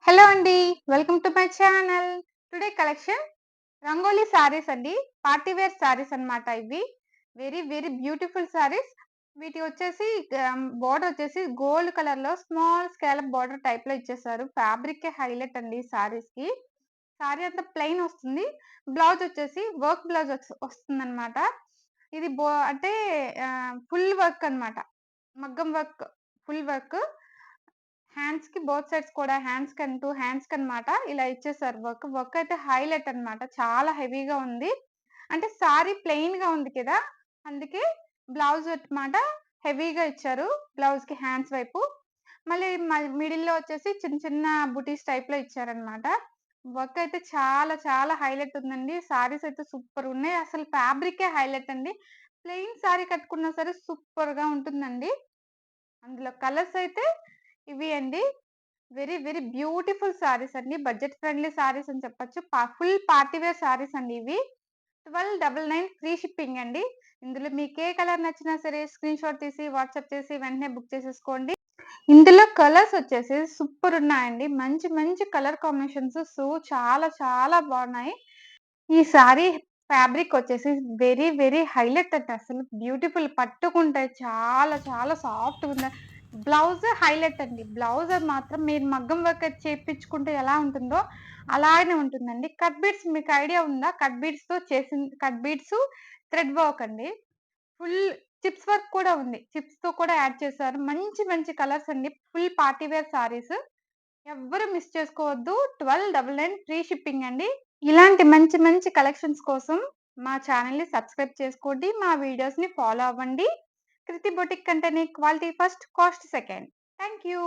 Hello అండి. Welcome to my channel. Today collection rangoli saris అండి. Party wear saris అన్నమాట ఇవి. Very very beautiful saris. వీటి వచ్చేసి బోర్డర్ వచ్చేసి గోల్డ్ కలర్‌లో స్మాల్ స్కేలప్ బోర్డర్ టైప్‌లో ఇచ్చేసారు. ఫ్యాబ్రికే హైలైట్ అండి ఈ సారీస్‌కి. సారీ అంతా ప్లెయిన్ వస్తుంది. బ్లౌజ్ వచ్చేసి వర్క్ బ్లౌజ్ వస్తుందన్నమాట. ఇది అంటే ఫుల్ వర్క్ అన్నమాట. మగ్గం వర్క్, ఫుల్ వర్క్. హ్యాండ్స్‌కి బోత్ సైడ్స్ కూడా హ్యాండ్స్‌కనమాట ఇలా ఇచ్చేసారు వర్క్. వర్క్ అయితే హైలైట్ అన్నమాట. చాలా హెవీగా ఉంది. అంటే సారీ ప్లెయిన్‌గా ఉంది కదా! అందుకే బ్లౌజ్ అన్నమాట హెవీగా ఇచ్చారు. బ్లౌజ్‌కి హ్యాండ్స్ వైపు. మళ్ళీ మిడిల్‌లో వచ్చేసి చిన్న చిన్న బుటీస్ టైప్‌లో ఇచ్చారన్నమాట. వర్క్ అయితే చాలా చాలా హైలైట్ ఉందండి. సారీస్ అయితే సూపరున్నాయి. అసలు ఫ్యాబ్రికే హైలైట్ అండి. ప్లెయిన్ సారీ కట్టుకున్నా సరే సూపర్‌గా ఉంటుందండి. అందులో కలర్స్ అయితే ఇవి అండి. వెరీ వెరీ బ్యూటిఫుల్ సారీస్ అండి. బడ్జెట్ ఫ్రెండ్లీ సారీస్ అని చెప్పొచ్చు. ఫుల్ పార్టీ వేర్ సారీస్ అండి ఇవి. 1299 ఫ్రీ షిప్పింగ్ అండి. ఇందులో మీకు ఏ కలర్ నచ్చినా సరే స్క్రీన్‌షాట్ తీసి వాట్సాప్ చేసి వెంటనే బుక్ చేసేసుకోండి. ఇందులో కలర్స్ వచ్చేసి సూపర్ ఉన్నాయండి. మంచి మంచి కలర్ కాంబినేషన్స్ చాలా చాలా బాగున్నాయి. ఈ సారీ ఫ్యాబ్రిక్ వచ్చేసి వెరీ వెరీ హైలైట్ అండి అసలు. బ్యూటిఫుల్ పట్టుకుంటే చాలా చాలా సాఫ్ట్‌గుంది. బ్లౌజ్ హైలైట్ అండి. బ్లౌజ్ మాత్రం మీరు మగ్గం వర్క్ అది చేపించుకుంటే ఎలా ఉంటుందో అలానే ఉంటుందండి. కట్ బీడ్స్ మీకు ఐడియా ఉందా? కట్ బీడ్స్ థ్రెడ్ వర్క్ అండి. ఫుల్ చిప్స్ వర్క్ కూడా ఉంది. చిప్స్‌తో కూడా యాడ్ చేశారు. మంచి మంచి కలర్స్ అండి. Full party wear saris. ఎవ్వరు మిస్ చేసుకోవద్దు. 1299 ఫ్రీ షిప్పింగ్ అండి. ఇలాంటి మంచి మంచి కలెక్షన్స్ కోసం మా ఛానెల్‌ని సబ్స్క్రైబ్ చేసుకోండి. మా వీడియోస్‌ని ఫాలో అవ్వండి. కృతి బొటిక్ అంటేనే quality first, cost second. Thank you.